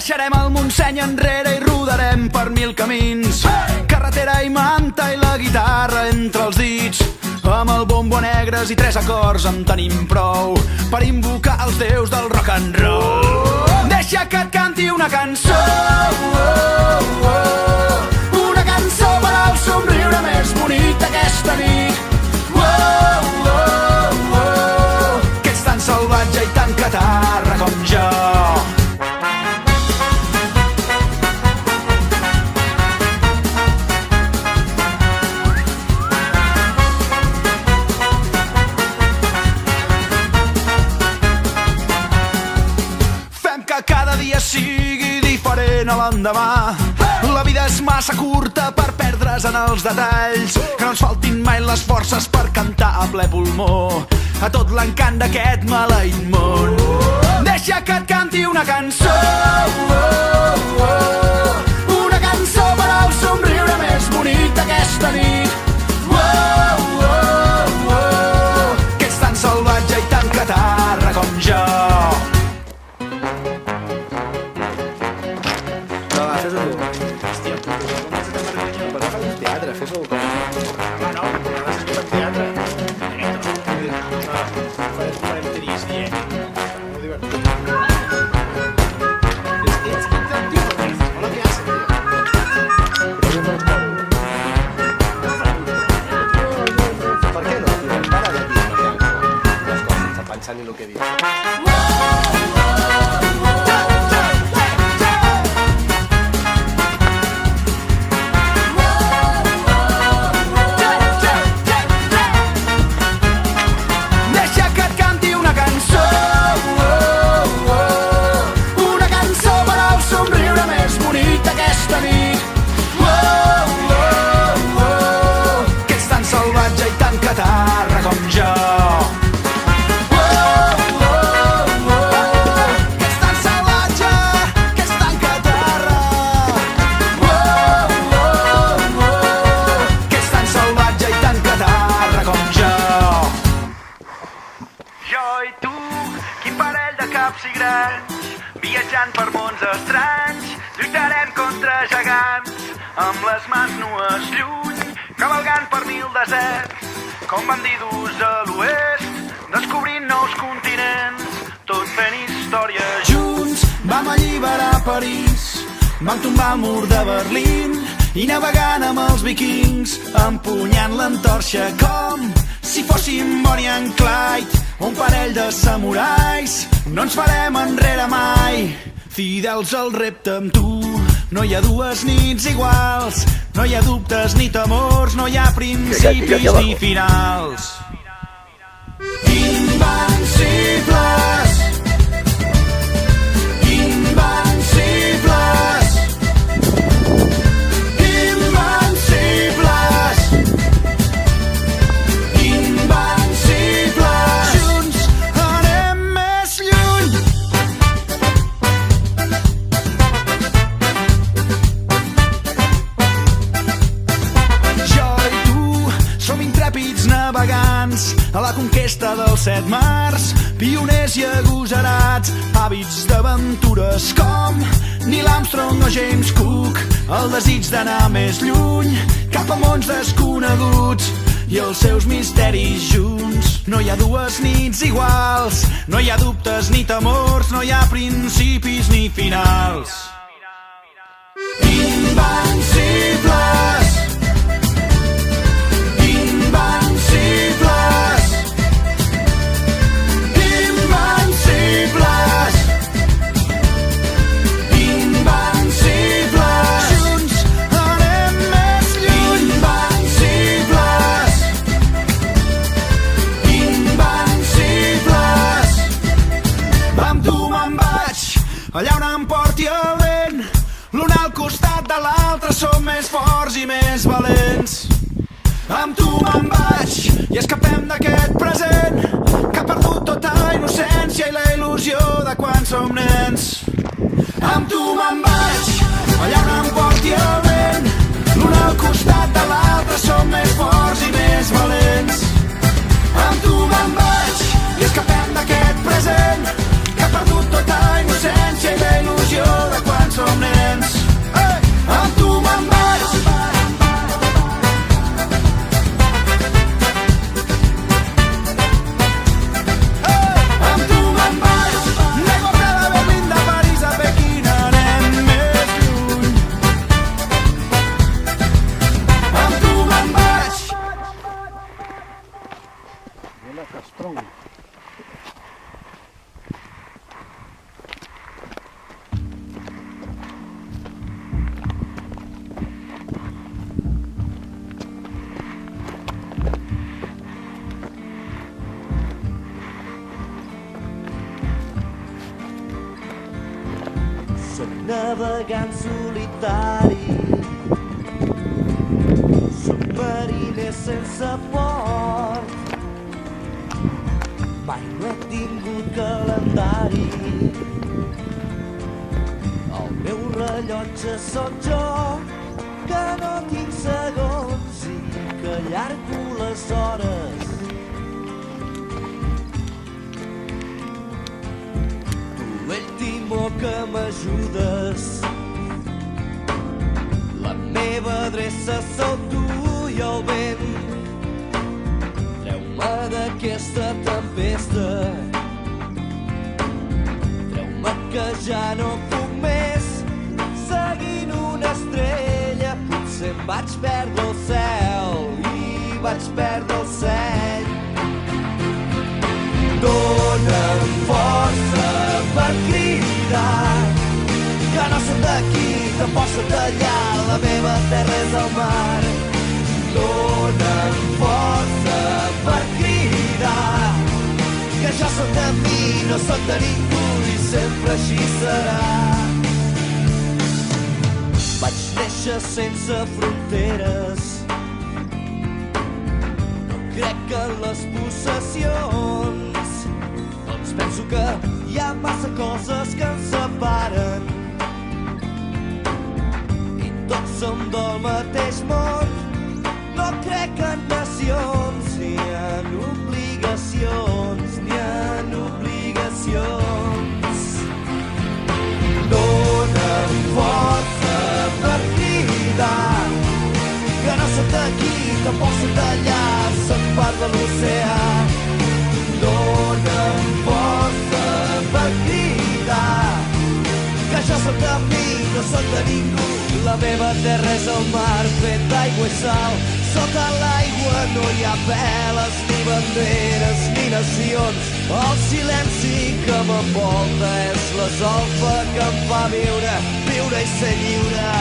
Deixarem el Montseny enrere i rodarem per 1000 camins. Carretera i manta i la guitarra entre els dits. Amb el bombo negres i 3 acords en tenim prou per invocar els déus del rock and roll. Deixa que et canti una cançó, una cançó per al somriure més bonic d'aquesta nit. Que ets tan salvatge i tan catarra com jo. Cada dia sigui diferent a l'endemà. La vida és massa curta per perdre's en els detalls. Que no ens faltin mai les forces per cantar a ple pulmó a tot l'encant d'aquest maleït món. Deixa que et canti una cançó, una cançó per al somriure més bonic d'aquesta nit. Que ets tan salvatge i tan catarra com jo. Hòstia, tu, com has de tenir vergonya? Per què fas teatre? Fes-ho com... No, no, perquè no has escoltat teatre. Farem tris dient. Molt divertit. Ets quin tio, perquè és molt classe, tio. Per què no, tio? Para de dir les coses sense pensar ni el que dius. Catarra com jo. Que ets tan salvatge, que ets tan catarra. Que ets tan salvatge i tan catarra com jo. Jo i tu, quin parell de caps i grans, viatjant per mons estranys, lluitarem contra gegants, amb les mans nues lluny, cavalgant per 1000 deserts. Com bandidus a l'oest, descobrint nous continents, tot fent història. Junts vam alliberar París, vam tombar el mur de Berlín i navegant amb els vikings, empunyant l'antorxa com si fóssim Bonnie and Clyde, un parell de samurais. No ens farem enrere mai, fidels al repte amb tu. No hi ha dues nits iguals, no hi ha dubtes ni temors, no hi ha principis ni finals. Invencibles, invencibles, invencibles, invencibles. Junts anem més lluny. Navegants a la conquesta dels 7 mars, pioners i agosarats, hàbits d'aventures com Neil Armstrong o James Cook, el desig d'anar més lluny, cap a mons desconeguts i els seus misteris junts. No hi ha dues nits iguals, no hi ha dubtes ni temors, no hi ha principis ni finals. Invencibles, invencibles, invencibles, invencibles. Junts anem més lluny. Invencibles, invencibles. Amb tu me'n vaig, allà on em porti el vent. L'un al costat de l'altre som més forts i més valents. Amb tu me'n vaig i escapem d'aquest present que ha perdut tota innocència i la il·lusió de quan som nens. Amb tu me'n vaig, allà on em porti el vent. L'un al costat de l'altre som més forts i més valents. Amb tu me'n vaig i escapem d'aquest present que ha perdut tota innocència i la il·lusió de quan Gabriela Castron. Soc navegant solitari, soc mariner sense port. Mai no he tingut calendari, el meu rellotge sóc jo, que no tinc segons i que allargo les hores. El timó que m'ajudes, la meva adreça sou tu i el vent. Treu-me d'aquesta tempesta, treu-me que ja no puc més. Seguint una estrella potser em vaig perdre el cel i vaig perdre el seny. Dóna'm força per cridar, que no soc d'aquí, tampoc soc d'allà, la meva terra és el mar. Dóna'm força per cridar, que jo soc de mi, no soc de ningú i sempre així serà. Vaig néixer sense fronteres, no crec en les possessions. Penso que hi ha massa coses que ens separen i tots som del mateix món. No crec en nacions, ni en obligacions, ni en obligacions. Dóna'm força per cridar, que no soc d'aquí, tampoc soc d'allà, soc part de l'oceà. Dóna'm força per cridar, que jo soc de mi, no soc de ningú. La meva terra és el mar fet d'aigua i sal. Sota l'aigua no hi ha veles, ni banderes, ni nacions. El silenci que m'envolta és la solfa que em fa viure, viure i ser lliure.